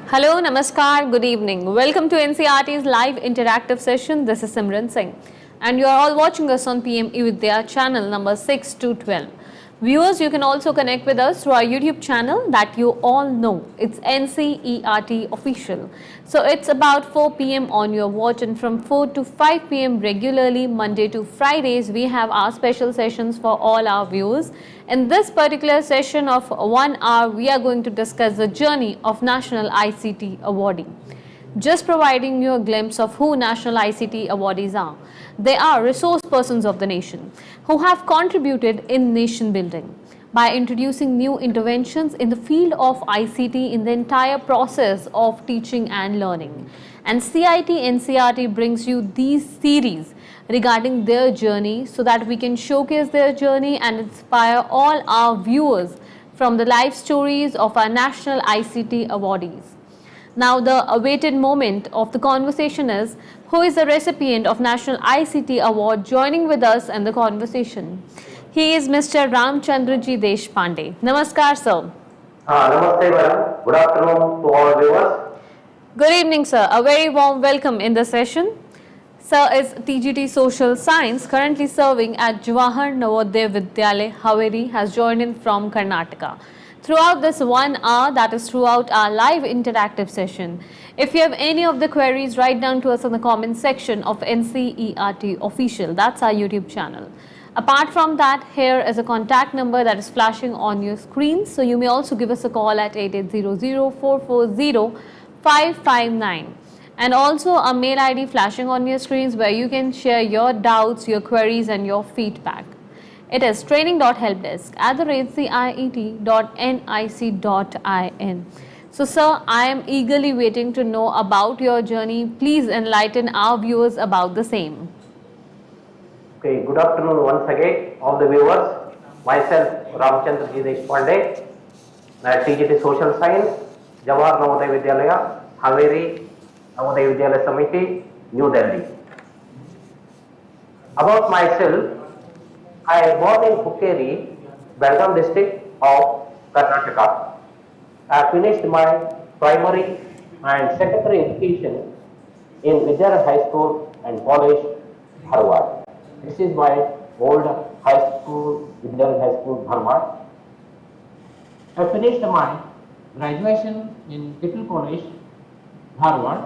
Hello, Namaskar, good evening. Welcome to NCRT's live interactive session. This is Simran Singh and you are all watching us on PM eVidya channel number 6 to 12. Viewers, you can also connect with us through our YouTube channel that you all know. It's NCERT Official. So it's about 4 p.m. on your watch, and from 4 to 5 p.m. regularly, Monday to Fridays, we have our special sessions for all our viewers. In this particular session of 1 hour, we are going to discuss the journey of National ICT Awardee. Just providing you a glimpse of who National ICT Awardees are. They are resource persons of the nation who have contributed in nation building by introducing new interventions in the field of ICT in the entire process of teaching and learning. And CIT NCRT brings you these series regarding their journey so that we can showcase their journey and inspire all our viewers from the life stories of our National ICT Awardees. Now the awaited moment of the conversation is who is the recipient of National ICT Award joining with us in the conversation. He is Mr. Ramchandraji Deshpande. Namaskar, sir. Namaste, madam. Good afternoon to all viewers. Good evening, sir. A very warm welcome in the session. Sir is TGT Social Science, currently serving at Jawahar Navodaya Vidyalaya, Haveri, has joined in from Karnataka. Throughout this 1 hour, that is throughout our live interactive session. If you have any of the queries, write down to us in the comment section of NCERT Official. That's our YouTube channel. Apart from that, here is a contact number that is flashing on your screen. So you may also give us a call at 8800-440-559. And also a mail ID flashing on your screens where you can share your doubts, your queries and your feedback. It is training.helpdesk@ciet.nic.in. So sir, I am eagerly waiting to know about your journey. Please enlighten our viewers about the same. Okay, good afternoon once again all the viewers. Myself Ramchandraji Deshpande, TGT Social Science, Jawahar Navodaya Vidyalaya, Haveri, Navodaya Vidyalaya Samiti, New Delhi. About myself, I born in Hukeri, Belgaum district of Karnataka. I finished my primary and secondary education in Vidyanagar High School and College, Dharwad. This is my old high school, Vidyanagar High School, Dharwad. I finished my graduation in Techno College, Dharwad.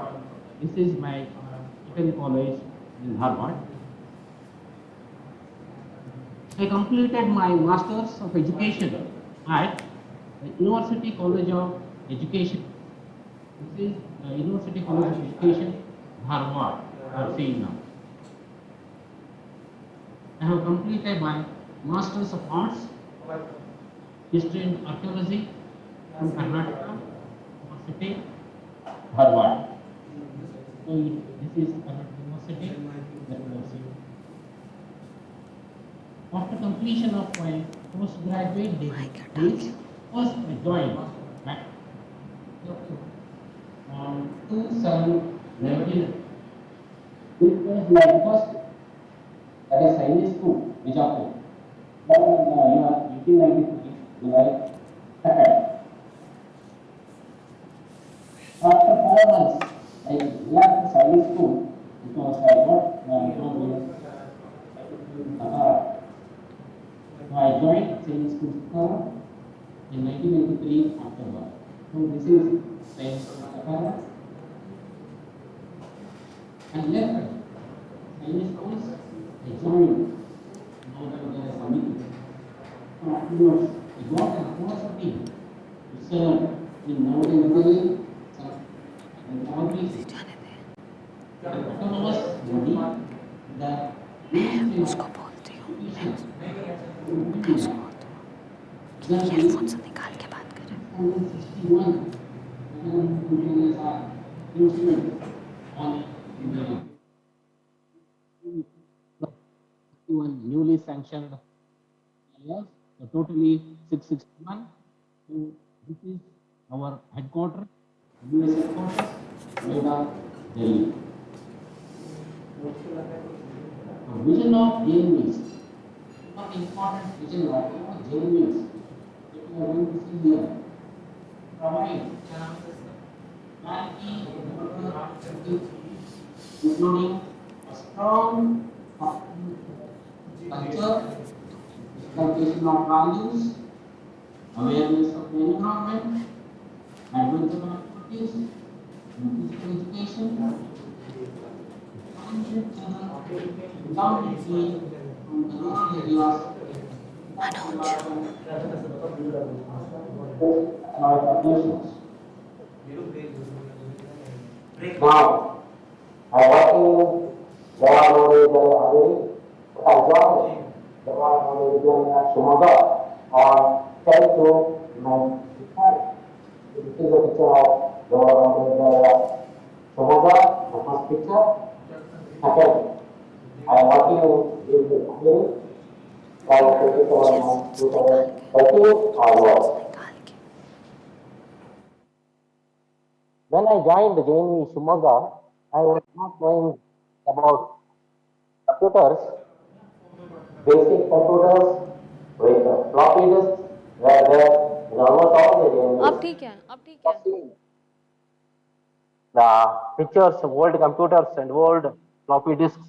This is my Techno College in Dharwad. I completed my Masters of Education at the University College of Education. This is the University College of Education, Dharwad, I am saying now. I have completed my Masters of Arts, History and Archaeology from Karnataka University, Dharwad. So this is Karnataka University. After completion of my postgraduate degrees, first I joined on 2/7/19. It was my first at a science school, Bijapur. Then in the year 1893, July 2nd. After 4 months, I left the science school because I got my job in Qatar. So I joined science school in 1993 October. So this is science school and left science schools. I joined Navodaya Samiti. So afterwards, I got an opportunity to serve in Navodaya Vidyalaya and autonomous body that earphone से निकाल के बात करें. Newly sanctioned areas, so totally 661. So this is our headquarters, US headquarters, Noida, Delhi. Vision of JNVs. One important vision of JNVs that we are going to see here. Provide including a strong culture, exploitation of values, awareness of the environment, adventure activities, and physical education, and children predominantly from the rural areas nations. Now, I want to Jawaharlal Sumaga on 10 to 95. This is a picture of Jawaharlal Sumaga, the first picture. Second, I am working with the from 2013 onwards. When I joined the JNV Shimoga, I was not knowing about computers, basic computers with floppy disks were there in almost all the अब ठीक है, अब ठीक है. JNVs. The pictures of old computers and old floppy disks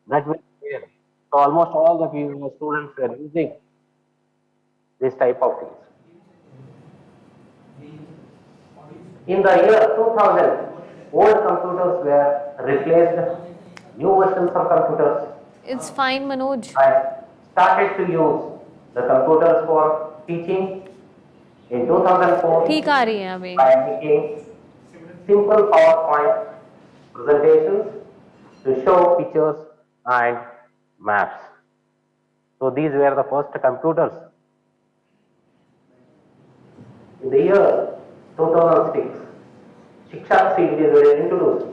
that were there. So almost all the students were using this type of things. In the year 2000, old computers were replaced, new versions of computers. It's fine, Manoj. I started to use the computers for teaching in 2004 ठीक आ रही है अभी. by making simple PowerPoint presentations to show pictures and maps. So these were the first computers. In the year 2006, Shiksha CDs were introduced.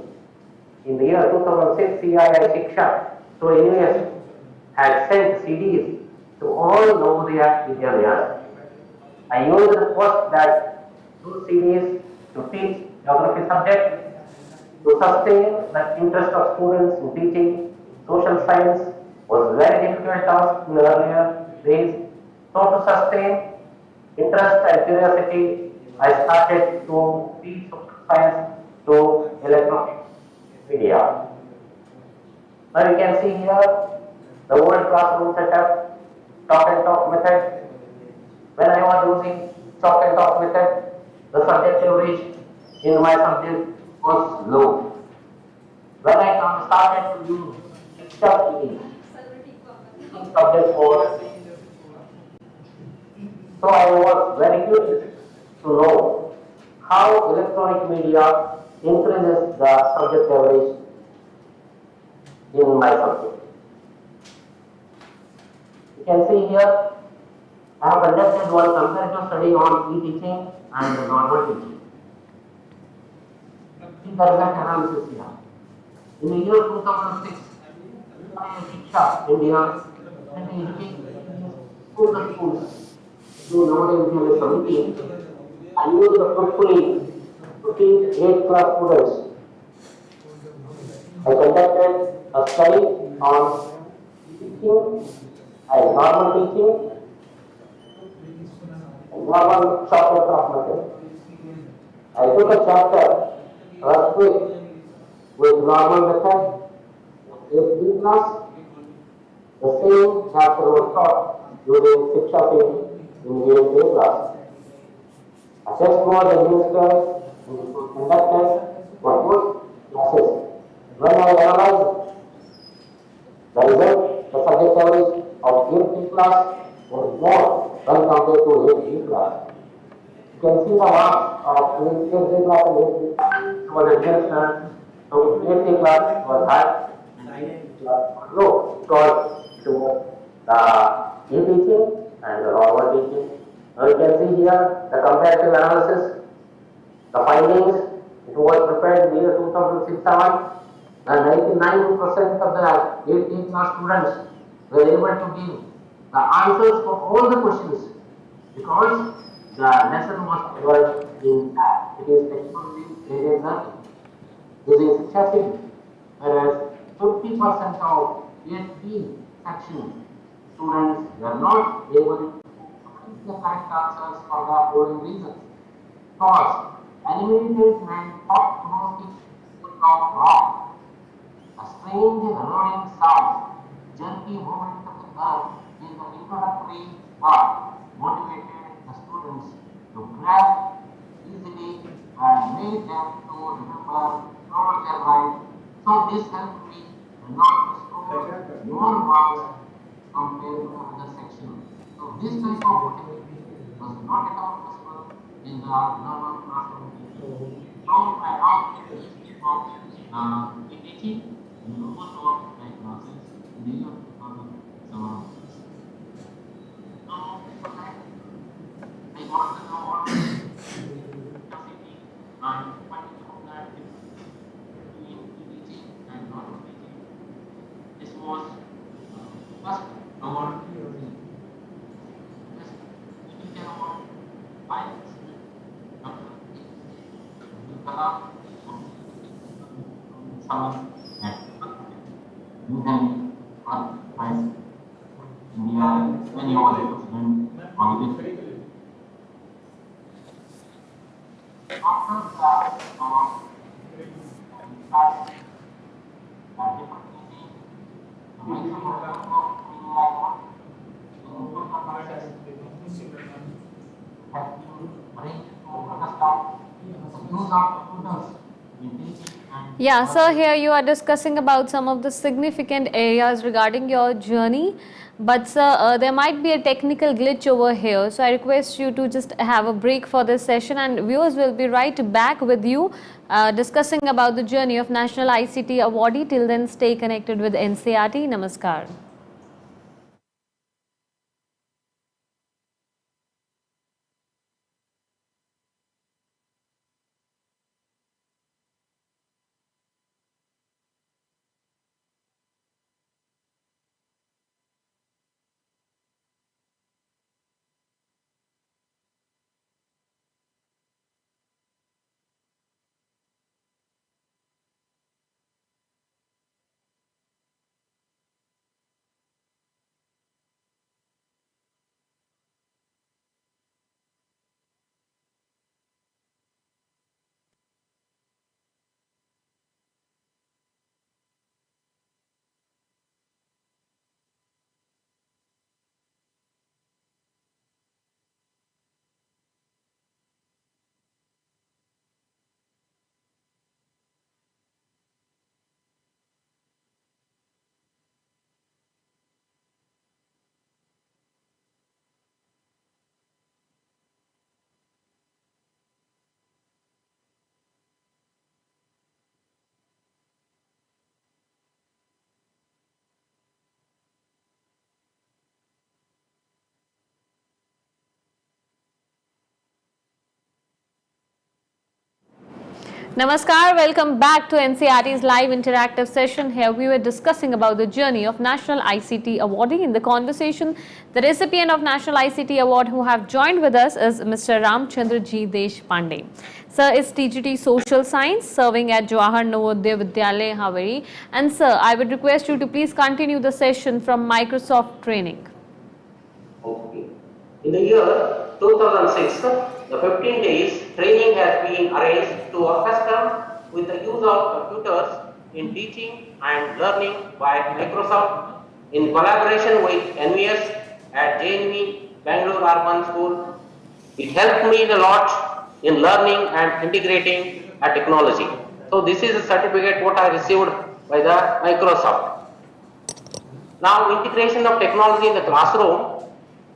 In the year 2006, CII Shiksha, so NUS, had sent CDs to all Navodaya Vidyalayas. I used first that two CDs to teach geography subject, to sustain the interest of students in teaching social science was very difficult task in the earlier days. So to sustain interest and curiosity, I started to teach social science to electronic media. Now you can see here the old classroom setup, chalk and talk method. When I was using chalk and talk method, the subject average in my subject was low. When I started to use extra subject was, so I was very curious to know how electronic media increases the subject average in my subject. You can see here, I have conducted one comparative study on e-teaching and normal teaching. The result analysis here. In the year 2006, Shiksha India and educating schools to Navodaya Vidyalaya Committee, I used fruitfully to teach 8th class students. I conducted a study on teaching and normal teaching and normal chapter class method. I took a chapter earthquake with normal method, 8th class. The same chapter was taught using Shiksha in the 8th class. A test was administered and conducted for both classes. When I analyzed the result, the subject average of 8th class was more when compared to 8th class. You can see the marks of 8th class and 8th class was administered. So 8th class was high, 8th class was low because it was the e-teaching and the normal teaching. Now you can see here the comparative analysis, the findings. It was prepared in the year 2006-7, and 99% of the 8th class students were able to give the answers for all the questions because the lesson was covered in that. It is technology-aided learning using Shiksha, whereas 50% of 8th section students were not able to complete the correct answers for the following reasons. Because animated and thought-provoking of rock, a strange roaring sound, jerky movement of the earth in the introductory part motivated the students to grasp easily and made them to remember throughout their life. So this helped me not to score more marks compared to other sections. So this type of motivation was not at all possible in the normal classroom teaching. So I now in teaching in the most of my classes in the year 2007. Now for that I got to know what capacity and finding out that in teaching and not teaching. This was first award. This award I after Kalam someone at New Delhi prize India when he was a student on this. After that, Yeah, so here you are discussing about some of the significant areas regarding your journey. But sir, there might be a technical glitch over here. So I request you to just have a break for this session, and viewers will be right back with you discussing about the journey of National ICT Awardee. Till then, stay connected with NCRT. Namaskar. Namaskar, welcome back to NCRT's live interactive session. Here we were discussing about the journey of National ICT Awardee. In the conversation, the recipient of National ICT Award who have joined with us is Mr. Ramchandra G. Deshpande. Sir is TGT Social Science, serving at Jawahar Navodaya Vidyalaya, Haveri. And sir, I would request you to please continue the session from Microsoft Training. Okay. In the year 2006, the 15 days training has been arranged to accustom with the use of computers in teaching and learning by Microsoft in collaboration with NVS at JNV Bangalore Urban School. It helped me a lot in learning and integrating a technology. So this is a certificate what I received by the Microsoft. Now integration of technology in the classroom.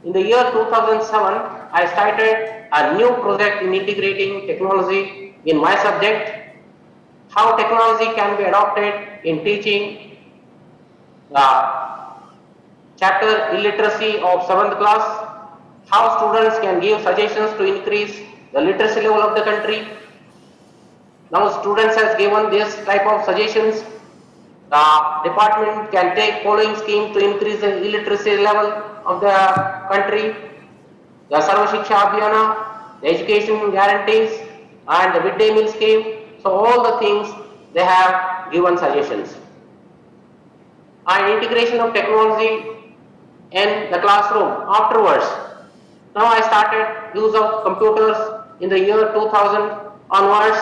In the year 2007, I started a new project in integrating technology in my subject, how technology can be adopted in teaching the chapter illiteracy of 7th class, how students can give suggestions to increase the literacy level of the country. Now students has given this type of suggestions. The department can take following scheme to increase the illiteracy level of the country, the Sarva Shiksha Abhiyana, the education guarantees, and the midday meal scheme. So all the things they have given suggestions. And integration of technology in the classroom afterwards. Now I started use of computers in the year 2000 onwards,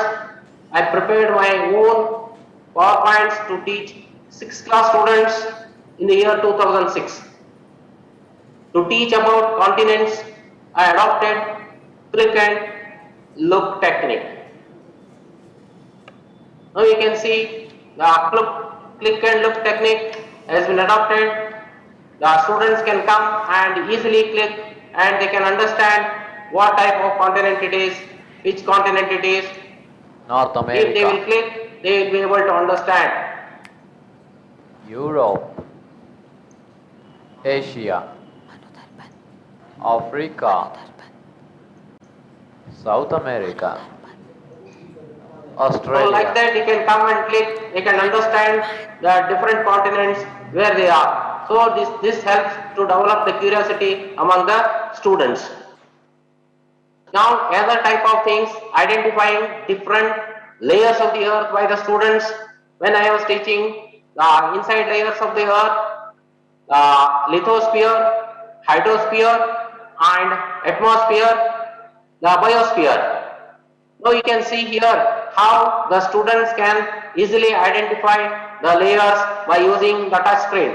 I prepared my own PowerPoints to teach 6th class students in the year 2006. To teach about continents, I adopted click and look technique. Now you can see the click and look technique has been adopted. The students can come and easily click and they can understand what type of continent it is, which continent it is. North If they will America, click, they will be able to understand. Europe, Asia, Africa, South America, So like Australia. that you can come and click, you can understand the different continents where they are. So this helps to develop the curiosity among the students. Now other type of things, identifying different layers of the earth by the students. When I was teaching the inside layers of the earth, lithosphere, hydrosphere and atmosphere, the biosphere. Now you can see here how the students can easily identify the layers by using the touch screen.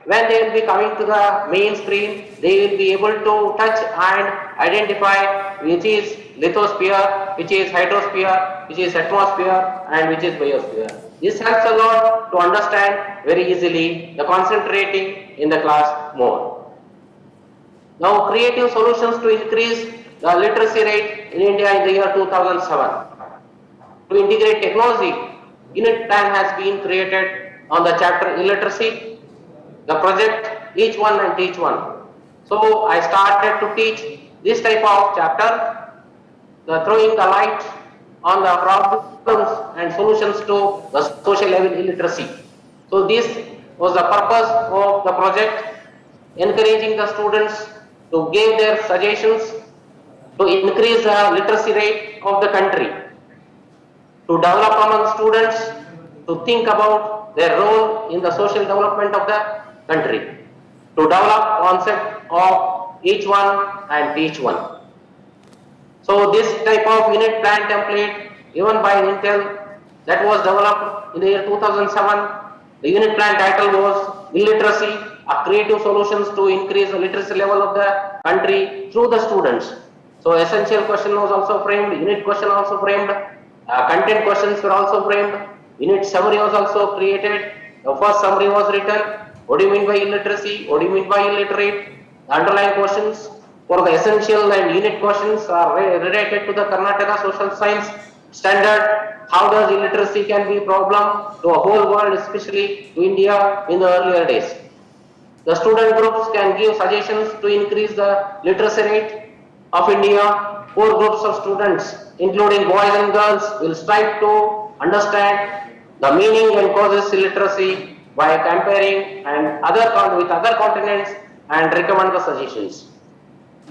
When they will be coming to the main screen, they will be able to touch and identify which is lithosphere, which is hydrosphere, which is atmosphere and which is biosphere. This helps a lot to understand very easily, the concentrating in the class more. Now creative solutions to increase the literacy rate in India in the year 2007. To integrate technology, unit plan has been created on the chapter illiteracy, the project each one and teach one. So I started to teach this type of chapter, the throwing the light on the problems and solutions to the social level illiteracy. So this was the purpose of the project, encouraging the students to give their suggestions to increase the literacy rate of the country, to develop among students, to think about their role in the social development of the country, to develop concept of each one and teach one. So this type of unit plan template given by Intel that was developed in the year 2007, the unit plan title was Illiteracy, a creative solutions to increase the literacy level of the country through the students. So essential question was also framed, unit question also framed, content questions were also framed, unit summary was also created. The first summary was written, what do you mean by illiteracy, what do you mean by illiterate, the underlying questions for the essential and unit questions are related to the Karnataka social science standard. How does illiteracy can be a problem to a whole world, especially to India in the earlier days. The student groups can give suggestions to increase the literacy rate of India. 4 groups of students, including boys and girls, will strive to understand the meaning and causes illiteracy by comparing and with other continents and recommend the suggestions.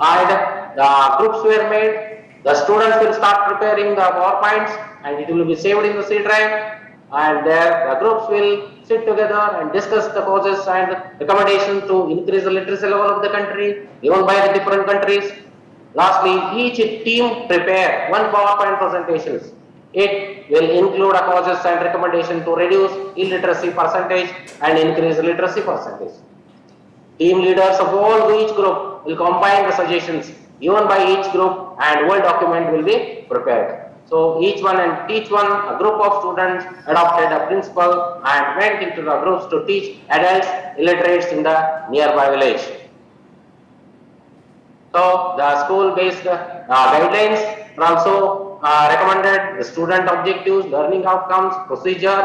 And the groups were made. The students will start preparing the PowerPoints and it will be saved in the C drive, and there the groups will sit together and discuss the causes and recommendation to increase the literacy level of the country given by the different countries. Lastly, each team prepare one PowerPoint presentations. It will include a causes and recommendation to reduce illiteracy percentage and increase literacy percentage. Team leaders of all each group will combine the suggestions given by each group and Word document will be prepared. So each one and teach one, a group of students adopted a principle and went into the groups to teach adults illiterates in the nearby village. So the school-based guidelines were also recommended, the student objectives, learning outcomes, procedure,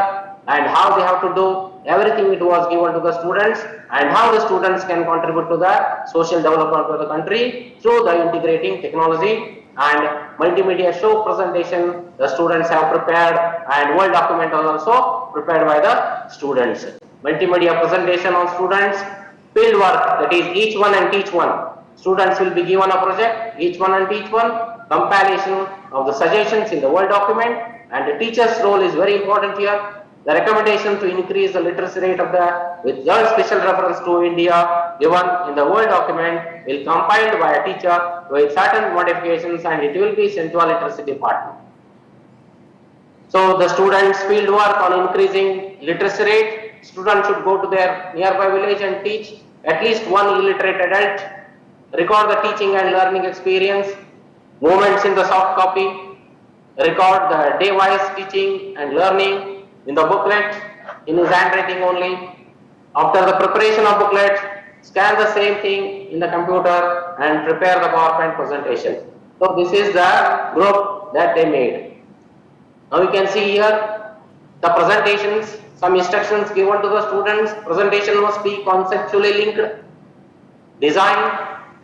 and how they have to do everything. It was given to the students and how the students can contribute to the social development of the country through the integrating technology and multimedia show presentation the students have prepared, and Word document was also prepared by the students. Multimedia presentation on students, field work, that is each one and teach one. Students will be given a project, each one and teach one, compilation of the suggestions in the Word document, and the teacher's role is very important here. The recommendation to increase the literacy rate of the with special reference to India given in the Word document will compiled by a teacher with certain modifications and it will be sent to a literacy department. So the students field work on increasing literacy rate. Students should go to their nearby village and teach at least one illiterate adult, record the teaching and learning experience, movements in the soft copy, record the day-wise teaching and learning in the booklet in his handwriting only. After the preparation of booklet, scan the same thing in the computer and prepare the PowerPoint presentation. So this is the group that they made. Now you can see here the presentations, some instructions given to the students. Presentation must be conceptually linked. Design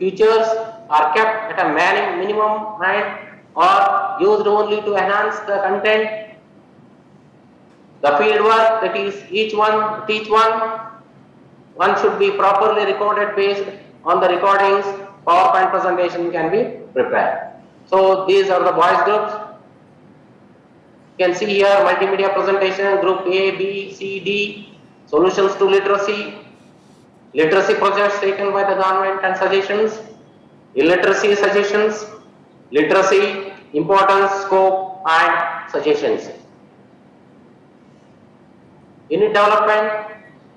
features are kept at a minimum and or used only to enhance the content. The field work, that is each one should be properly recorded. Based on the recordings, PowerPoint presentation can be prepared. So these are the boys groups. You can see here multimedia presentation, group A, B, C, D, solutions to literacy, literacy projects taken by the government and suggestions, illiteracy suggestions, literacy, importance, scope and suggestions. Unit development,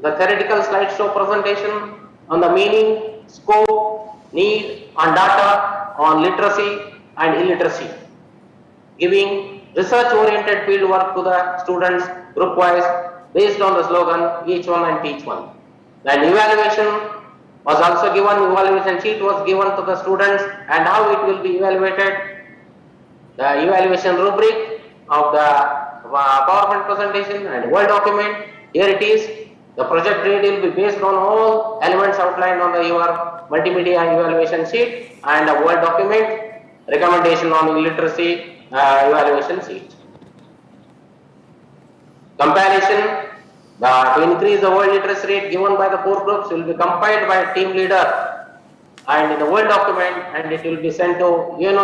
the theoretical slideshow presentation on the meaning, scope, need and data on literacy and illiteracy, giving research-oriented field work to the students group-wise based on the slogan each one and teach one. Then evaluation was also given, evaluation sheet was given to the students and how it will be evaluated. The evaluation rubric of the PowerPoint presentation and Word document, here it is. The project grade will be based on all elements outlined on your multimedia evaluation sheet and a Word document, recommendation on illiteracy evaluation sheet. Comparison, to increase the world literacy rate given by the 4 groups will be compiled by a team leader and in the Word document, and it will be sent to UNO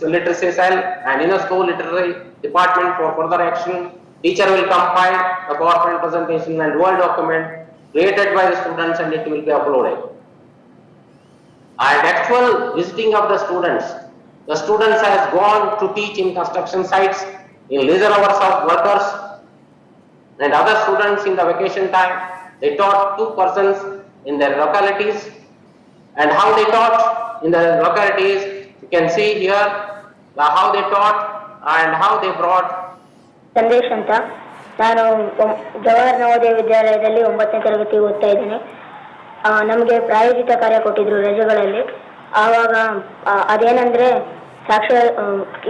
literacy cell and UNESCO literary department for further action. Teacher will compile the PowerPoint presentation and Word document created by the students and it will be uploaded. And actual visiting of the students has gone to teach in construction sites, in leisure hours of workers and other students in the vacation time. They taught 2 persons in their localities, and how they taught in the localities, you can see here how they taught and how they brought. Sandesh ಅಂತ, ನಾನು ಜವಾಹರ್ ನವೋದಯ ವಿದ್ಯಾಲಯದಲ್ಲಿ 9ನೇ ತರಗತಿ ಓದ್ತಾ ಇದ್ದೇನೆ. ನಮಗೆ ಪ್ರಾಯೋಜಿತ ಕಾರ್ಯ ಕೊಟ್ಟಿದ್ರು ರಜೆಗಳಲ್ಲಿ. ಆವಾಗ ಅದೇನಂದ್ರೆ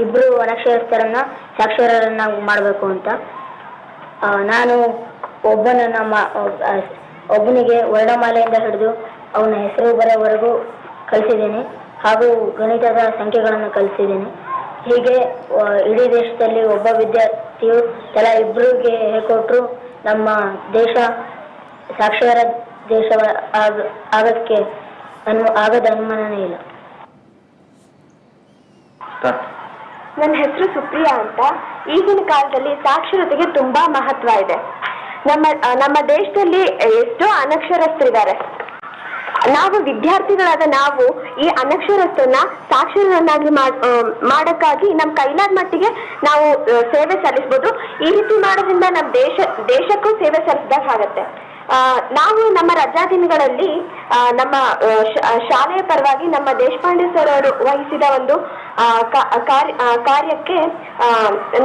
ಇಬ್ರು ಅನಕ್ಷರಸ್ಥರನ್ನ ಸಾಕ್ಷರರನ್ನಾಗಿ ಮಾಡಬೇಕು ಅಂತ. ನಾನು ಒಬ್ಬನಿಗೆ ವರ್ಣಮಾಲೆಯಿಂದ ಹಿಡಿದು ಅವನ ಹೆಸರು ಬರೋವರೆಗೂ ಕಲಿಸಿದ್ದೇನೆ, ಹಾಗೂ ಗಣಿತದ ಸಂಖ್ಯೆಗಳನ್ನು ಕಲಿಸಿದ್ದೇನೆ. ಹೀಗೆ ಇಡೀ ದೇಶದಲ್ಲಿ ಒಬ್ಬ ವಿದ್ಯಾರ್ಥಿಯು ತಲಾ ಇಬ್ಬರಿಗೆ ಹೇಳ್ಕೊಟ್ರು ನಮ್ಮ ದೇಶ ಸಾಕ್ಷರ ದೇಶ ಆಗಕ್ಕೆ ಆಗದ ಅನುಮಾನನೇ ಇಲ್ಲ. ನನ್ನ ಹೆಸರು ಸುಪ್ರಿಯಾ ಅಂತ. ಈಗಿನ ಕಾಲದಲ್ಲಿ ಸಾಕ್ಷರತೆಗೆ ತುಂಬಾ ಮಹತ್ವ ಇದೆ. ನಮ್ಮ ದೇಶದಲ್ಲಿ ಎಷ್ಟೋ ಅನಕ್ಷರಸ್ಥರಿದ್ದಾರೆ. ನಾವು ವಿದ್ಯಾರ್ಥಿಗಳಾದ ನಾವು ಈ ಅನಕ್ಷರಸ್ಥರನ್ನ ಸಾಕ್ಷರರನ್ನಾಗಿ ಮಾಡಕ್ಕಾಗಿ ನಮ್ಮ ಕೈಲಾದ ಮಟ್ಟಿಗೆ ನಾವು ಸೇವೆ ಸಲ್ಲಿಸಬಹುದು. ಈ ರೀತಿ ಮಾಡೋದ್ರಿಂದ ನಮ್ಮ ದೇಶಕ್ಕೂ ಸೇವೆ ಸಲ್ಲಿಸಿದಾಗ ಆಗತ್ತೆ. ನಾವು ನಮ್ಮ ರಜಾ ದಿನಗಳಲ್ಲಿ ನಮ್ಮ ಶಾಲೆಯ ಪರವಾಗಿ ನಮ್ಮ ದೇಶಪಾಂಡೆ ಸರ್ ಅವರು ವಹಿಸಿದ ಒಂದು ಕಾರ್ಯಕ್ಕೆ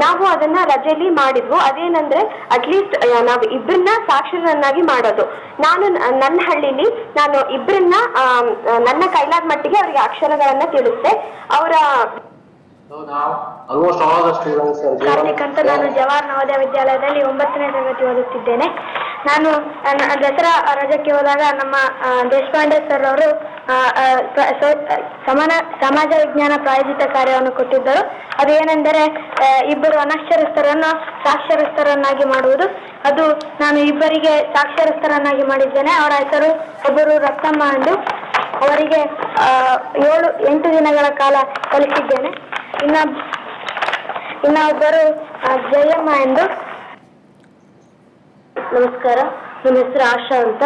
ನಾವು ಅದನ್ನ ರಜೆಯಲ್ಲಿ ಮಾಡಿದ್ವು. ಅದೇನಂದ್ರೆ ಅಟ್ಲೀಸ್ಟ್ ನಾವು ಇಬ್ಬರನ್ನ ಸಾಕ್ಷರರನ್ನಾಗಿ ಮಾಡೋದು. ನನ್ನ ಹಳ್ಳಿಲಿ ನಾನು ಇಬ್ಬರನ್ನ ನನ್ನ ಕೈಲಾದ ಮಟ್ಟಿಗೆ ಅವರಿಗೆ ಅಕ್ಷರಗಳನ್ನ ತಿಳಿಸ್ದೆ. ಅವರ ಕಾರ್ತಿಕ್ ಅಂತ, ನಾನು ಜವಾಹರ್ ನವೋದಯ ವಿದ್ಯಾಲಯದಲ್ಲಿ 9ನೇ ತರಗತಿ ಓದುತ್ತಿದ್ದೇನೆ. ನಾನು ದಸರಾ ರಜಕ್ಕೆ ಹೋದಾಗ ನಮ್ಮ ದೇಶಪಾಂಡೆ ಸರ್ ಅವರು ಸಮಾಜ ವಿಜ್ಞಾನ ಪ್ರಾಯೋಜಿತ ಕಾರ್ಯವನ್ನು ಕೊಟ್ಟಿದ್ದರು. ಅದು ಏನೆಂದರೆ ಇಬ್ಬರು ಅನಕ್ಷರಸ್ಥರನ್ನು ಸಾಕ್ಷರಸ್ಥರನ್ನಾಗಿ ಮಾಡುವುದು. ಅದು ನಾನು ಇಬ್ಬರಿಗೆ ಸಾಕ್ಷರಸ್ಥರನ್ನಾಗಿ ಮಾಡಿದ್ದೇನೆ. ಅವರ ಹೆಸರು ಒಬ್ಬರು ರತ್ನಮ್ಮ ಎಂದು, ಅವರಿಗೆ 7-8 ದಿನಗಳ ಕಾಲ ಕಲಿಸಿದ್ದೇನೆ. ಇನ್ನೊಬ್ಬರು ಜಯಮ್ಮ ಎಂದು. ನಮಸ್ಕಾರ, ನನ್ನ ಹೆಸರು ಆಶಾ ಅಂತ.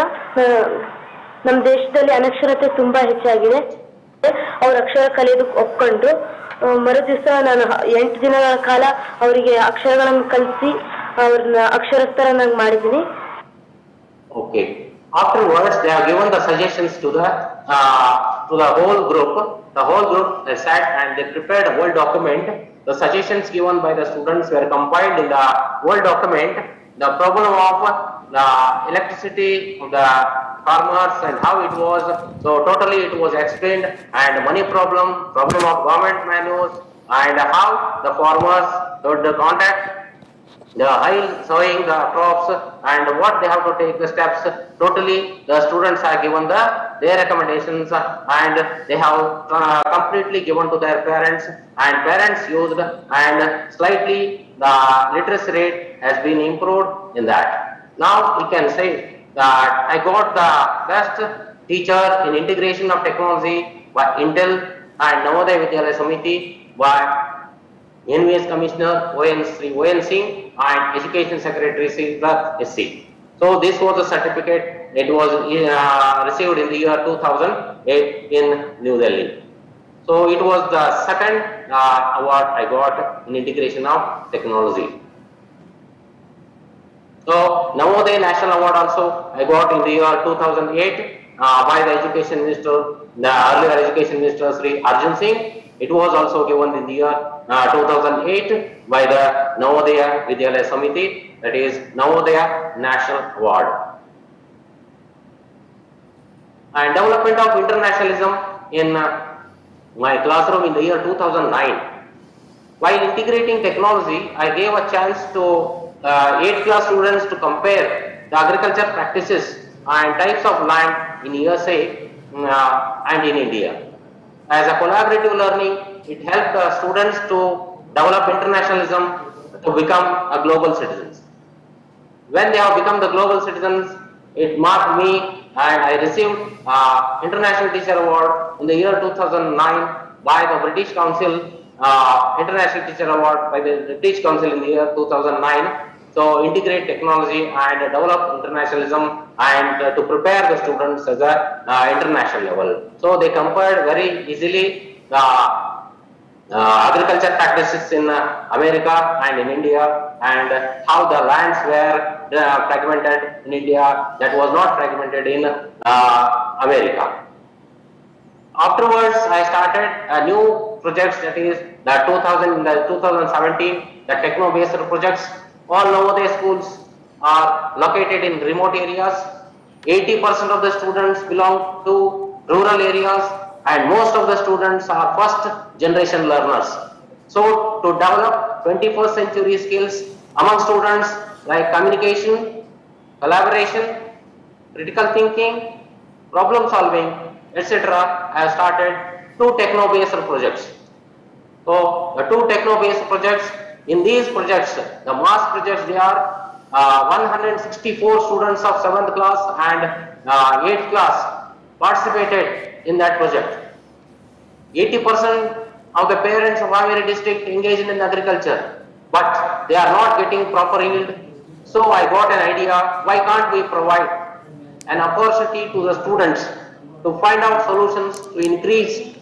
ನಮ್ಮ ದೇಶದಲ್ಲಿ ಅನಕ್ಷರತೆ ತುಂಬಾ ಹೆಚ್ಚಾಗಿದೆ. ಅವ್ರ ಅಕ್ಷರ ಕಲಿಯೋದಕ್ಕೆ ಒಪ್ಕೊಂಡು ಮರುದಿವಸ ನಾನು 8 ದಿನಗಳ ಕಾಲ ಅವರಿಗೆ ಅಕ್ಷರಗಳನ್ನು ಕಲಿಸಿ ಅವ್ರನ್ನ ಅಕ್ಷರಸ್ಥರನ್ನಾಗಿ ಮಾಡಿದ್ದೀನಿ. Okay. Afterwards, they have given the suggestions to the whole group. The whole group they sat and they prepared a whole document. The suggestions given by the students were compiled in the whole document. The problem of the electricity of the farmers and how it was. So totally it was explained, and money problem of government manuals, and how the farmers would contact the while sowing the crops and what they have to take the steps. Totally the students are given their recommendations, and they have completely given to their parents, and parents used, and slightly the literacy rate has been improved in that. Now we can say that I got the best teacher in integration of technology by Intel and Navodaya Vidyalaya Samiti by NVS Commissioner Sri O.N. Singh and Education Secretary Sri SC. So this was a certificate. It was received in the year 2008 in New Delhi. So it was the second award I got in integration of technology. So Navodaya National Award also I got in the year 2008 by the Education Minister, the earlier Education Minister Sri Arjun Singh. It was also given in the year 2008 by the Navodaya Vidyalaya Samiti, that is Navodaya National Award. And development of internationalism in my classroom in the year 2009. While integrating technology, I gave a chance to 8th class students to compare the agriculture practices and types of land in USA and in India. As a collaborative learning, it helped the students to develop internationalism to become a global citizens. When they have become the global citizens, it marked me, and I received International Teacher Award in the year 2009 by the British Council, International Teacher Award by the British Council in the year 2009. So integrate technology and develop internationalism, and to prepare the students as a international level. So they compared very easily the agriculture practices in America and in India, and how the lands were fragmented in India that was not fragmented in America. Afterwards, I started a new projects, that is the 2017, the Techno-based projects. All Navodaya schools are located in remote areas. 80% of the students belong to rural areas, and most of the students are first generation learners. So to develop 21st century skills among students like communication, collaboration, critical thinking, problem solving, etc., I have started 2 techno-based projects. So the 2 techno-based projects, in these projects, the mass projects, they are 164 students of 7th class and 8th class participated in that project. 80% of the parents of Haveri district engaged in agriculture, but they are not getting proper yield. So I got an idea, why can't we provide an opportunity to the students to find out solutions to increase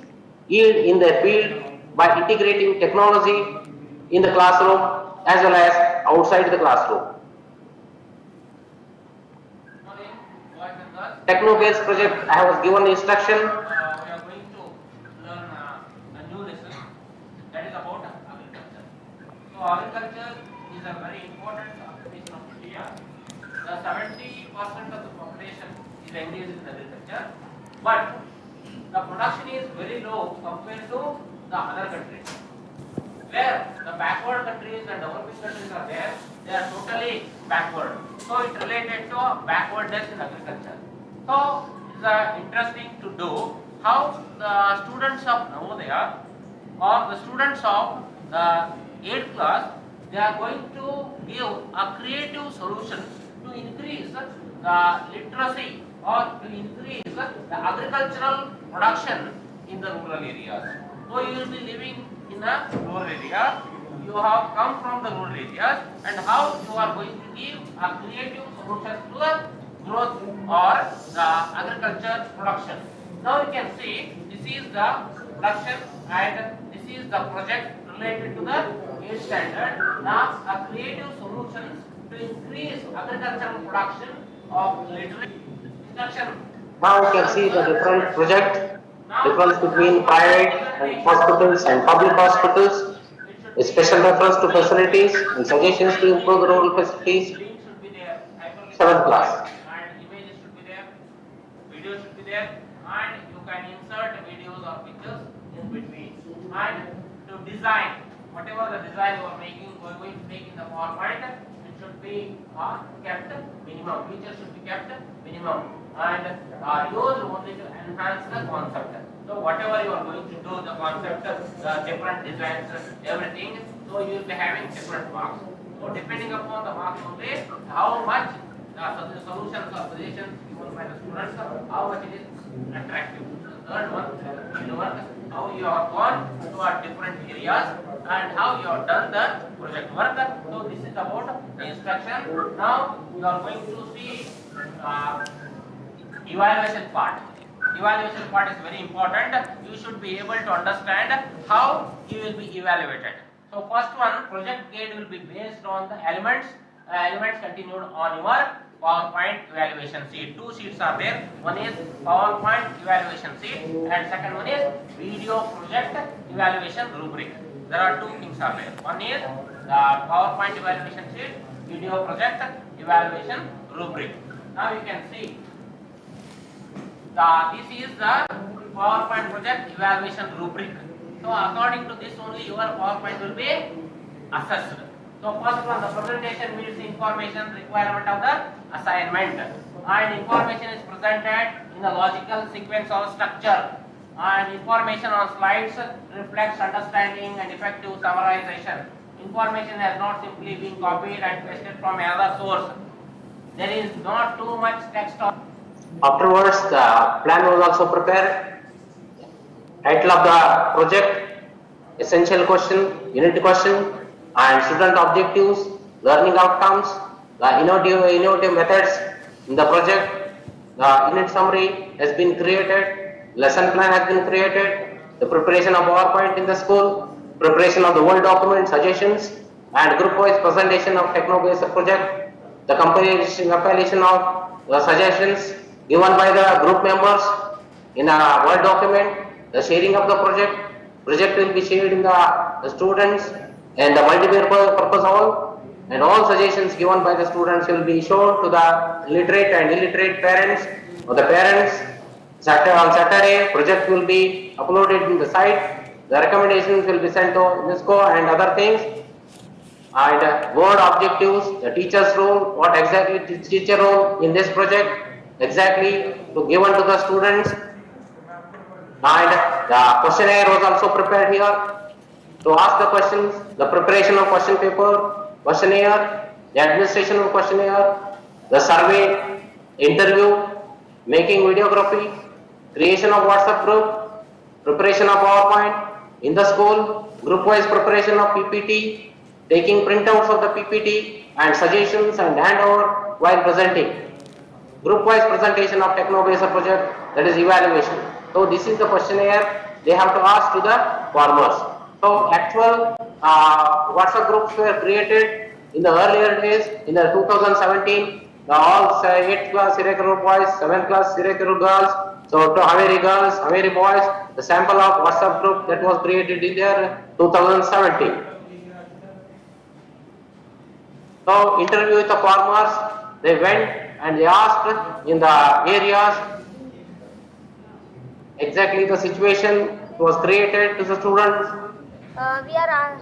yield in their field by integrating technology in the classroom as well as outside the classroom. Techno-based project, I was given instruction. We are going to learn a new lesson that is about agriculture. So agriculture is a very important occupation of India. The 70% of the population is engaged in agriculture, but the production is very low compared to the other countries. Where the backward countries and developing countries are there, they are totally backward. So it related to backwardness in agriculture. So it's interesting to do how the students of Navodaya or the students of the 8th class, they are going to give a creative solution to increase the literacy or to increase the agricultural production in the rural areas. So you will be living in a rural area, you have come from the rural areas, and how you are going to give a creative solution to the growth or the agriculture production. Now you can see this is the production and this is the project related to the 8th standard. Now, a creative solutions to increase agricultural production of literary instruction. Now you can see the different project, difference between private and hospitals and public hospitals, with special reference to facilities and suggestions to improve the rural facilities. Screen should be there, hyperlink 7th class. and images should be there, videos should be there, and you can insert videos or pictures in between. And to design, whatever the design you are making, you are going to make in the PowerPoint, it should be kept minimum. Features should be kept minimum and used only to enhance the concept. So whatever you are going to do, the concept, the different designs, everything, so you will be having different marks. So depending upon the marks only, how much the solutions or suggestions given by the students, how much it is attractive. The third one, field work, how you have gone to our different areas and how you have done the project work. So this is about the instruction. Now you are going to see evaluation part. Evaluation part is very important. You should be able to understand how you will be evaluated. So first one, project grade will be based on the elements continued on your PowerPoint evaluation sheet. Two sheets are there. One is PowerPoint evaluation sheet and second one is video project evaluation rubric. There are two things are there. One is the PowerPoint evaluation sheet, video project evaluation rubric. Now you can see this is the PowerPoint project evaluation rubric. So according to this only your PowerPoint will be assessed. So first one, the presentation meets the information requirement of the assignment, and information is presented in a logical sequence or structure, and information on slides reflects understanding and effective summarization. Information has not simply been copied and pasted from another source. There is not too much text on. Afterwards, the plan was also prepared. Title of the project, essential question, unit question, and student objectives, learning outcomes, the innovative methods in the project. The unit summary has been created, lesson plan has been created, the preparation of PowerPoint in the school, preparation of the Word document, suggestions, and group-wise presentation of Techno-based project, the compilation of the suggestions given by the group members in a Word document, the sharing of the project will be shared in the students and the multi-purpose hall, and all suggestions given by the students will be shown to the literate and illiterate parents or the parents. On Saturday, project will be uploaded in the site, the recommendations will be sent to UNESCO and other things, and Word objectives, the teacher's role, what exactly is teacher role in this project, exactly to given to the students, and the questionnaire was also prepared here to ask the questions, the preparation of question paper, questionnaire, the administration of questionnaire, the survey, interview, making videography, creation of WhatsApp group, preparation of PowerPoint in the school, group-wise preparation of PPT, taking printouts of the PPT and suggestions and handover while presenting. Group-wise presentation of Techno-based project, that is evaluation. So this is the questionnaire they have to ask to the farmers. So actual WhatsApp groups were created in the earlier days in the 2017. All 8th class irregular boys, 7th class irregular girls. So to Haveri girls, Haveri boys, the sample of WhatsApp group that was created in their 2017. So interview with the farmers, they went and they asked in the areas exactly the situation was created to the students. We are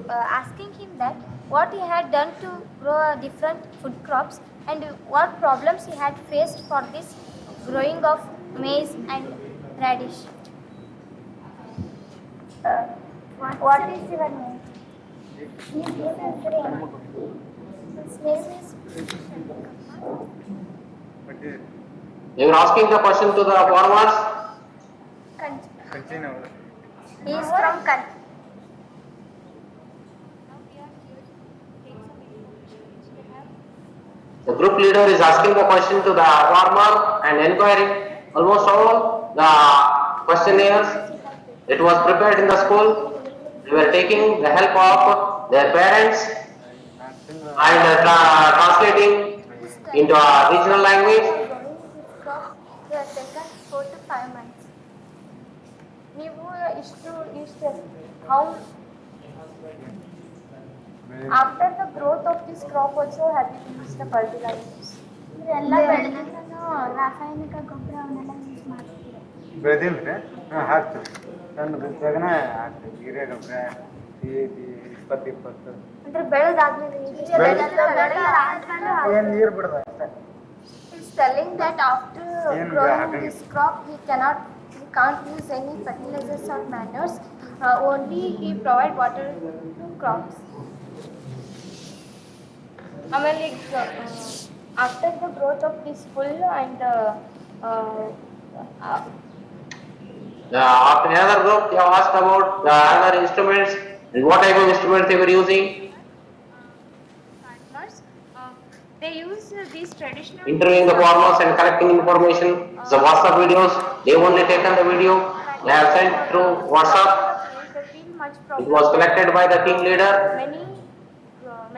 asking him that what he had done to grow different food crops and what problems he had faced for this growing of maize and radish. What is your name? His name is. They were asking the question to the farmers. He is from Kanchi. The group leader is asking the question to the farmer and inquiring almost all the questionnaires It was prepared in the school. They were taking the help of their parents and translating into a regional language. Growing this crop, they have taken 4 to 5 months. ನೀವು ಇಷ್ಟು how after the growth of this crop also have you used the fertilizers? ಎಲ್ಲ ಬೆಳೆದಲ್ಲೂ ರಾಸಾಯನಿಕ ಗೊಬ್ಬರ ಅವನ್ನೆಲ್ಲ use ಮಾಡ್ತೀವಿ. ಬೆಳೆದಿಲ್ರಿ ಹಾಕ್ತೀವಿ ಸಣ್ಣ ಬಿದ್ದಾಗನೇ ಹಾಕ್ತೀವಿ ಹಿರೇ ಗೊಬ್ಬರ ಇಪ್ಪತ್ತು ಅಂದ್ರೆ ಬೆಳೆದಾದ್ಮೇಲೆ ಏನು ನೀರು ಬಿಡೋದು ಅಷ್ಟೇ. It's telling that after growing this crop he can't use any fertilizers or manures, only he provide water to crops. ಆಮೇಲೆ after the growth of this full and After another group, they have asked about the other instruments and what type of instruments they were using. farmers, they use these traditional Interviewing the farmers and collecting information. So WhatsApp videos, they only taken the video, they have sent through WhatsApp. They feel much It problem. was collected by the team leader.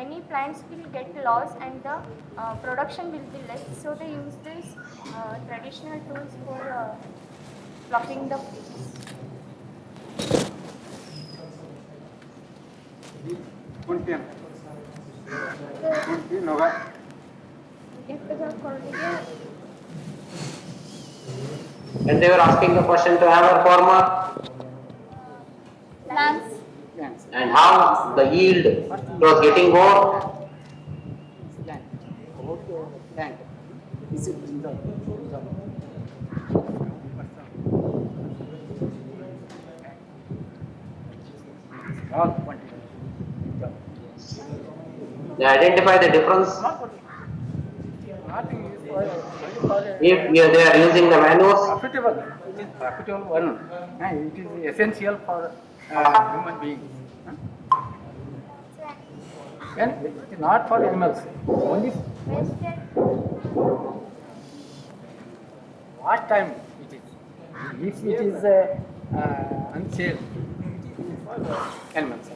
Many plants will get lost and the production will be less, so they use this traditional tools for plucking the fruits. ಕುಂಟಿ ಅಂತ ಕುಂಟಿ ನೊಗ And they were asking the question to another farmer Plants. and how the yield was getting more. They identify the difference. If they are using the manures, profitable one. It is essential for human beings. And it is not for animals. Only Wasted. what time it is. If it is unsafe, for animals.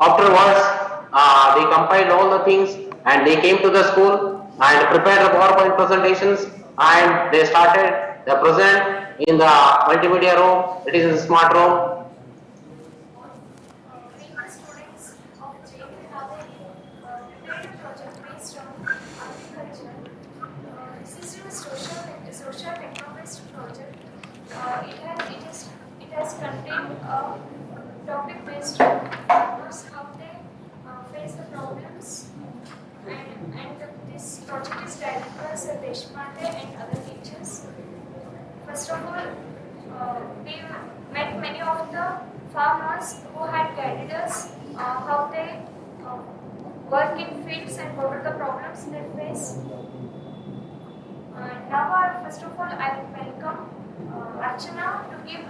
afterwards, they compiled all the things and they came to the school and prepared the PowerPoint presentations and they started the present in the multimedia room. It is in the smart room. Students of JV have prepared a project based on agriculture. This is a social techno-based project. It has contained a topic based on farmers, how they face the problems, and this project is directed by Sir Deshpande and other teachers. First of all, we met many of the farmers who had guided us how they work in fields and what are the problems they face. Now, first of all, I will welcome Archana to give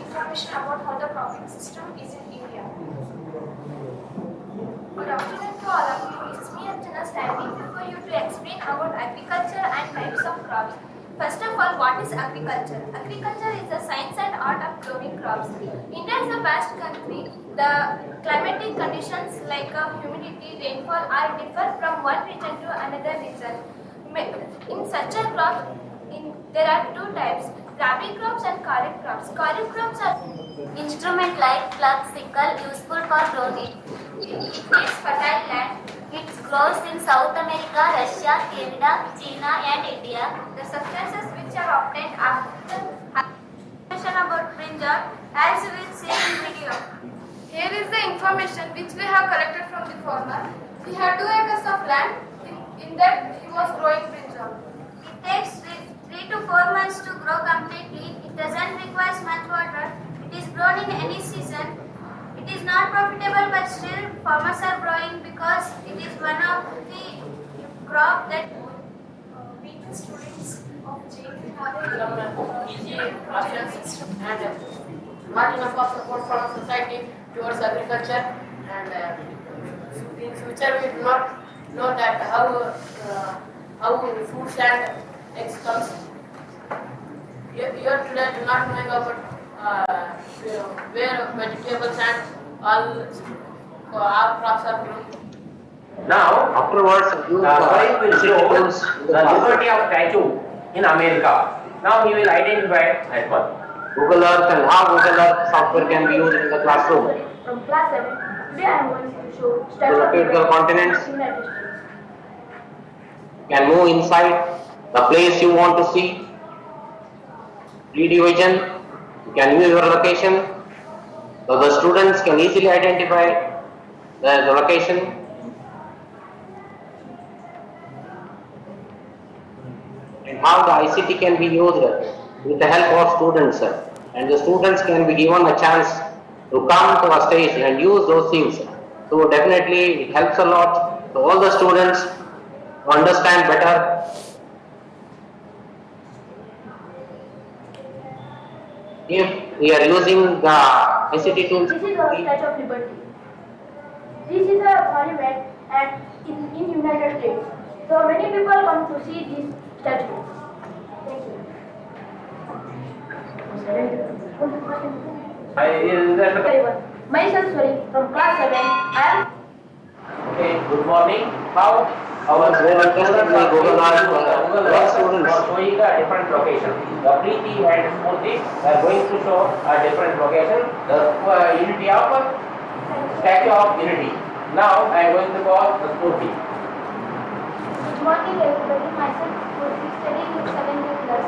information about how the cropping system is in India. Good afternoon to all of you. It's me Archana standing before you to explain about agriculture and types of crops. First of all, what is agriculture? Agriculture is the science and art of growing crops. India is a vast country. The climatic conditions like humidity, rainfall are differ from one region to another region. In such a crop, there are two types, rabi crops and kharif crops. Kharif crops are Instrument like plug sickle useful for growing. it needs fertile land. It grows in South America, Russia, Canada, China and India. The substances which are obtained after information about brinjal as you will see in video. Here is the information which we have collected from the farmer. He had 2 acres of land. In that he was growing brinjal. It takes 3 to 4 months to grow completely. It doesn't require much water. It is grown in any season. It is not profitable, but still farmers are growing because it is one of the crop that We the students of JV and not enough of support from society towards agriculture, and in future we do not know that how foods and eggs comes. Here today do not knowing about where vegetables and all crops are grown. Now, Afterwards, use Sai will show tools in the the classroom. liberty of statue in America. Now he will identify that one. Google Earth and how Google Earth software can be used in the classroom. From class 7, today I am going to show To Statue of locate the Liberty continents, in United States. you can move inside the place you want to see. 3D vision, you can view your location. So the students can easily identify the location. And how the ICT can be used with the help of students. And the students can be given a chance to come to a stage and use those things. So definitely it helps a lot to all the students to understand better. If we are using the ICT tools, This is our Statue of Liberty. This is a monument in United States. So many people come to see this statue. Thank you. Myself, sorry, from class 7, I am. Okay, good morning. How our students are showing a different location. The Preeti and Smurti are going to show a different location. The unity of Statue of Unity. Now I am going to call the Smurti. Good morning everybody, myself Purvi, studying in 7th class.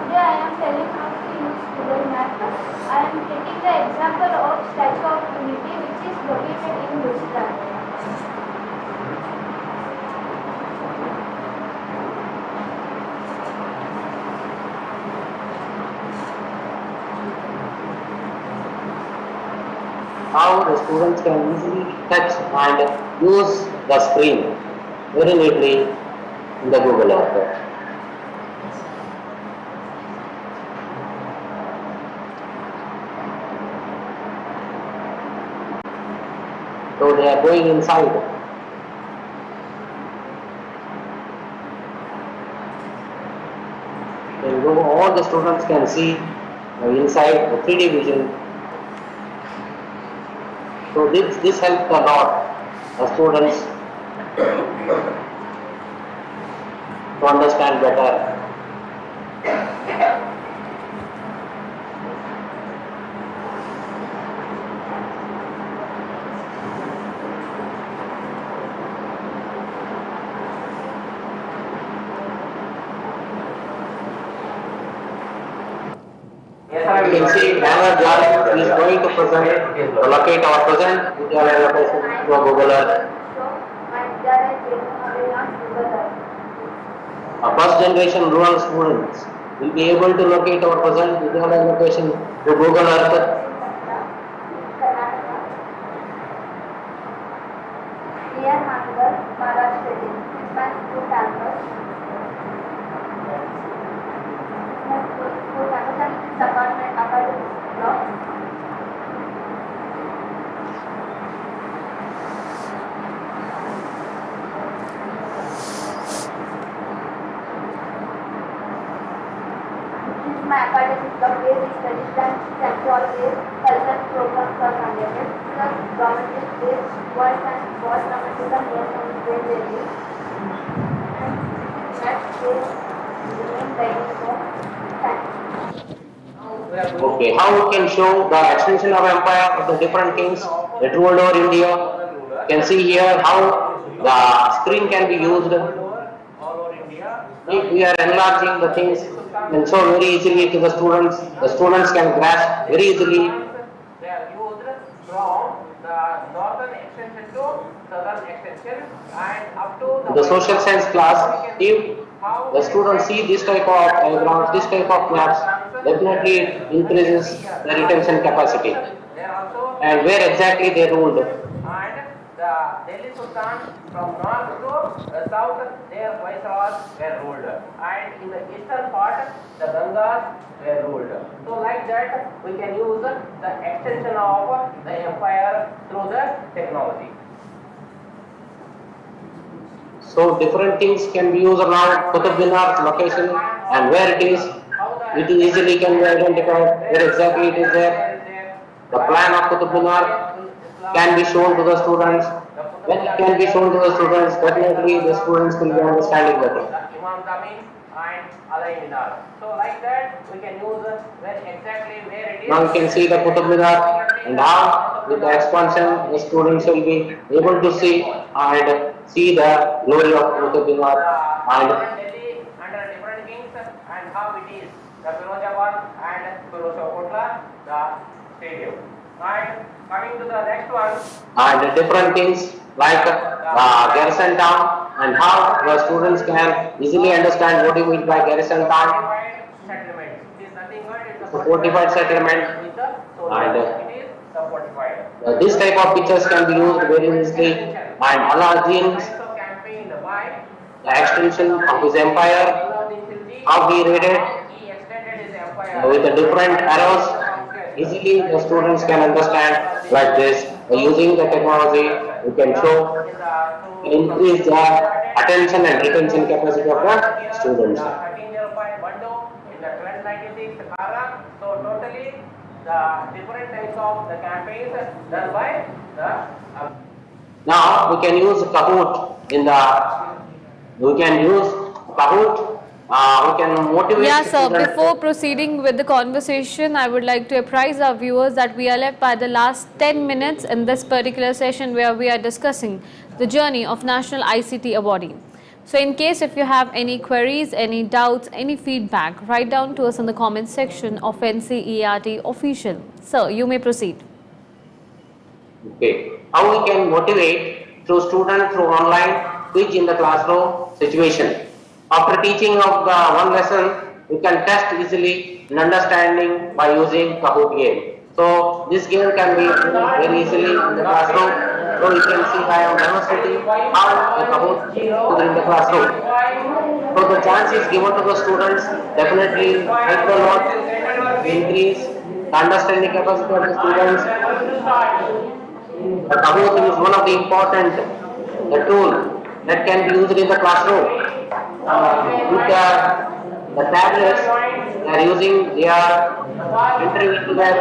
Today I am telling how to use Google Map. I am taking the example of Statue of Unity which is located in Gujarat. how the students can easily touch and use the screen very neatly in the Google Earth. So they are going inside. Then all the students can see inside the 3D vision. So this helps a lot the students to understand better. You can see Banner Jar is going to locate our present Vidyalaya location to a Google Earth. Our first generation rural students will be able to locate our present Vidyalaya location to Google Earth. Near Mangar, Maharashtra, expands to campus. Apartment block. This is my academic block where we study science, all where cultural programs are conducted. The government is where boys and boys dramatism here from where they live. And that's where the main guiding for science. Okay, how we can show the extension of empire of the different kings that ruled over India. You can see here how the screen can be used. If we are enlarging the things and show very easily to the students can grasp very easily. They are used from the northern extension to southern extension and up to The social science class, if the students see this type of diagrams, this type of maps, definitely it increases the retention capacity and where exactly they ruled. And the Delhi Sultan from north to south, their viceroys were ruled, and in the eastern part, the Gangas were ruled. So like that, we can use the extension of the empire through the technology. So different things can be used around Qutub Minar's location and where it is. How the it easily can be identified where exactly it is there. The plan of Qutub Minar can be shown to the students. When it can be shown to the students, definitely the students will be understanding better. Imam Zamin and Alai Minar. So like that we can use where exactly where it is. Now you can see the Qutub Minar and how with the expansion the students will be able to see and see the glory of Qutub Minar and Delhi under different kings and how it is. The Firozabad and Firozabad, the stadium. And coming to the next one. and different things like garrison town and how the students can easily understand what you mean by garrison town. Settlement. It is nothing but it's So fortified settlement and it is the fortified. this type of pictures can be used very easily and Aladdin's Campaign by the extension of his empire, how he raided he extended his empire with the different arrows. Easily the students can understand like this. By using the technology, we can show increase the attention and retention capacity of the students. 1305 Bando in the 1296 Kara. So totally the different types of the campaigns done by the Now we can use Kahoot in the we can motivate Yeah, the sir. students. Before proceeding with the conversation, I would like to apprise our viewers that we are left by the last 10 minutes in this particular session where we are discussing the journey of National ICT Awardee. So in case if you have any queries, any doubts, any feedback, write down to us in the comment section of NCERT official. Sir, you may proceed. Okay. How we can motivate through student through online quiz in the classroom situation. After teaching of the one lesson, we can test easily in understanding by using Kahoot game. So this game can be very easily in the classroom. So you can see I am demonstrating how the Kahoot is in the classroom. So the chance is given to the students, definitely help a lot to increase the understanding capacity of the students. The Kahoot is one of the important tool that can be used in the classroom. With the tablets they are using, they are entering into their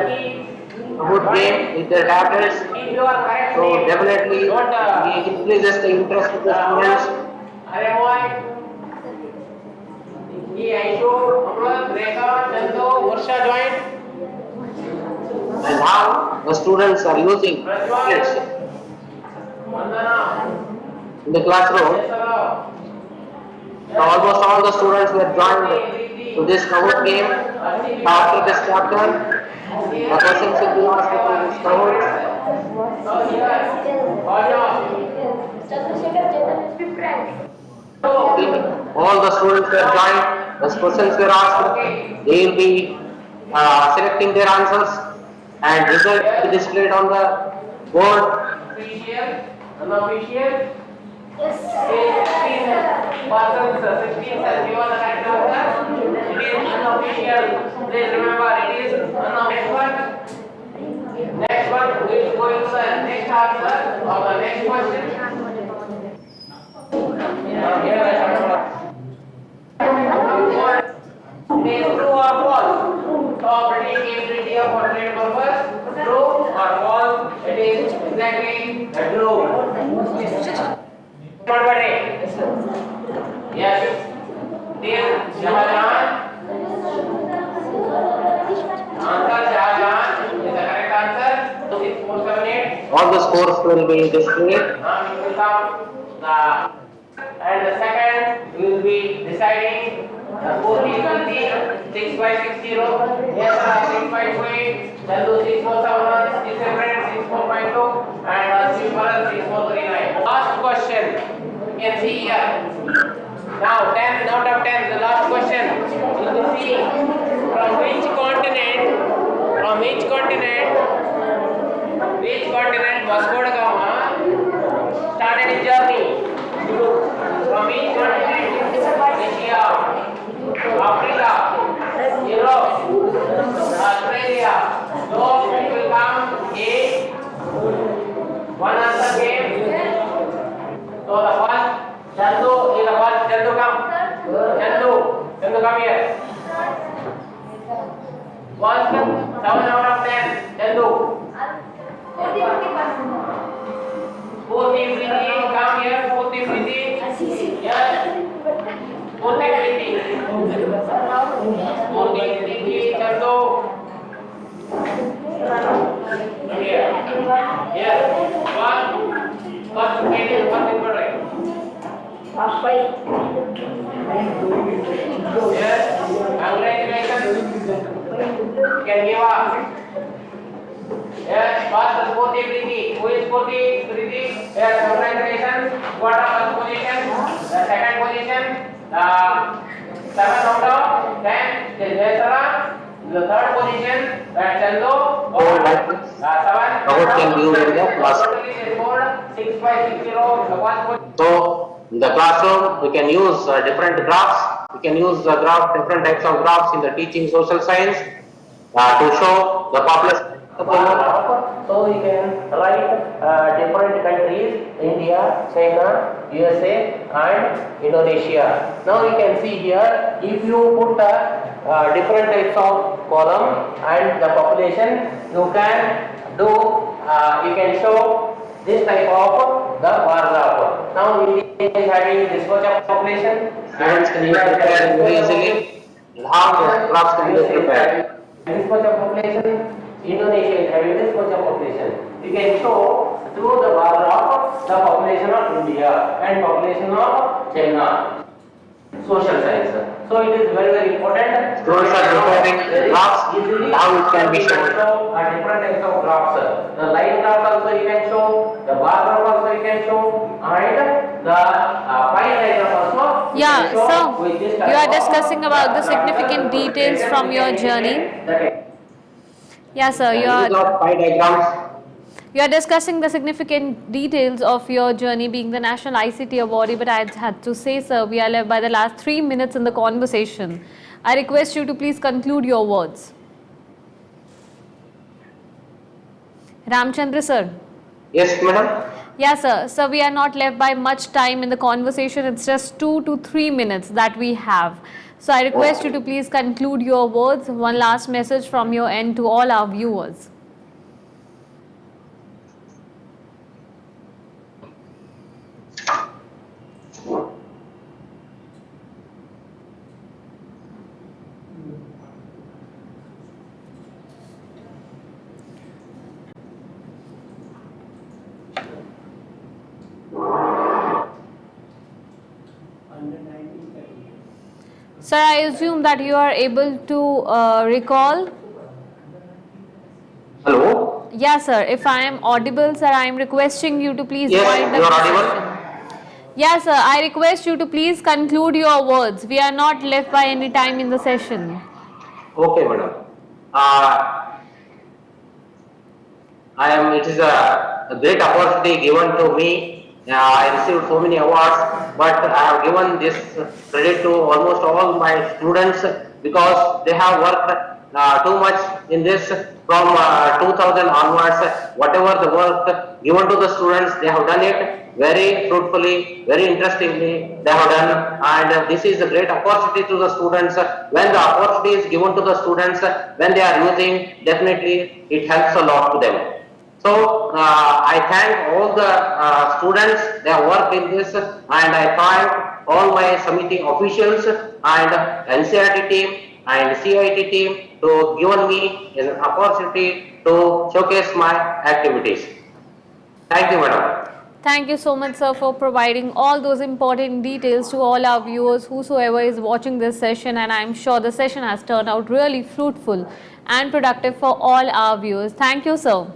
Kahoot game with their tablets. So definitely it increases the interest of the students. And how the students are using tablets in the classroom. So almost all the students were joined to this Kahoot game. After this chapter, the questions will be asked about this Kahoot. All the students were joined, the questions were asked, they will be selecting their answers and result will be displayed on the board. Official, unofficial. Yes. 16 persons, 16 has given the correct answer. It is unofficial. Please remember, it is unofficial. Next one, we will go into the next answer of the next question. It is true or false. So, predicting ability for trade purpose, true or false. It is exactly true. Yes. Dear Shahjahan. Answer Shahjahan is the correct answer. 6478. All the scores will be displayed. Now we will come and the second we will be deciding the score is 6560. Yes, 658. Chandu 6471. His friend 6452 and Srivaran 6439. Last question. You can see here. Now 10 out of 10. The last question. You can see from which continent Vasco da Gama started his journey. From each continent, Asia, Africa, Europe, Australia. Those will come a one answer game. So the first, Chandu is the first. Chandu come. Chandu come here. 1, 7 out of 10. Chandu. Purti Priti, come here. Purti Priti. Yes. Purti Priti. Purti Priti, Chandu. Here. Yes. 1. First meeting, first important. Yes. Congratulations. Can give up. Yes. First Purti Priti. Who is Purti Priti? Yes. Congratulations. What are first position? The second position. 7 out of 10. Jesara. The third position. Chandu. 7. Can view in the class. Totally they scored 6/60. So in the classroom, we can use different graphs. We can use the graph, different types of graphs in the teaching social science to show the population. So you can write different countries: India, China, USA, and Indonesia. Now you can see here, if you put different types of column and the population, you can do. You can show this type of the bar graph. Now India is having this much of population. Students can prepare very easily. How the graphs can be prepared. This much of population. Indonesia is having this much of population. You can show through the bar graph the population of India and population of China. Social science. So it is very important. Students are preparing graphs. How it can be shown. Different types of graphs. The line graph also you can show. The bar graph also you can show, and the pie diagram also. Yeah, so you are discussing about the significant details from your journey. Yeah, sir, you are discussing the significant details of your journey being the National ICT Awardee, but I had to say, sir, we are left by the last 3 minutes in the conversation. I request you to please conclude your words. Ramchandra, sir. Yes, madam. Yes, sir. So we are not left by much time in the conversation. It's just 2 to 3 minutes that we have. So I request you to please conclude your words. One last message from your end to all our viewers. Sir, I assume that you are able to recall. Hello? Yes, sir. If I am audible, sir, I am requesting you to please Yes, wind you up are the audible. session. Yes, sir. I request you to please conclude your words. We are not left by any time in the session. Okay, madam. It is a great opportunity given to me. I received so many awards, but I have given this credit to almost all my students because they have worked too much in this from 2000 onwards. Whatever the work given to the students, they have done it very fruitfully, very interestingly. They have done, and this is a great opportunity to the students. When the opportunity is given to the students, when they are using, definitely it helps a lot to them. So I thank all the students they have worked in this, and I thank all my Samiti officials and NCRT team and CIT team to given me an opportunity to showcase my activities. Thank you, madam. Thank you so much, sir, for providing all those important details to all our viewers, whosoever is watching this session, and I am sure the session has turned out really fruitful and productive for all our viewers. Thank you, sir.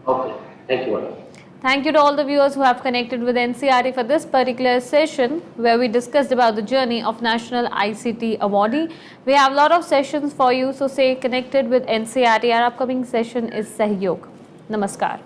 Okay, thank you, madam. Thank you to all the viewers who have connected with NCRT for this particular session where we discussed about the journey of National ICT Awardee. We have a lot of sessions for you, so stay connected with NCRT. Our upcoming session is Sahyog. Namaskar.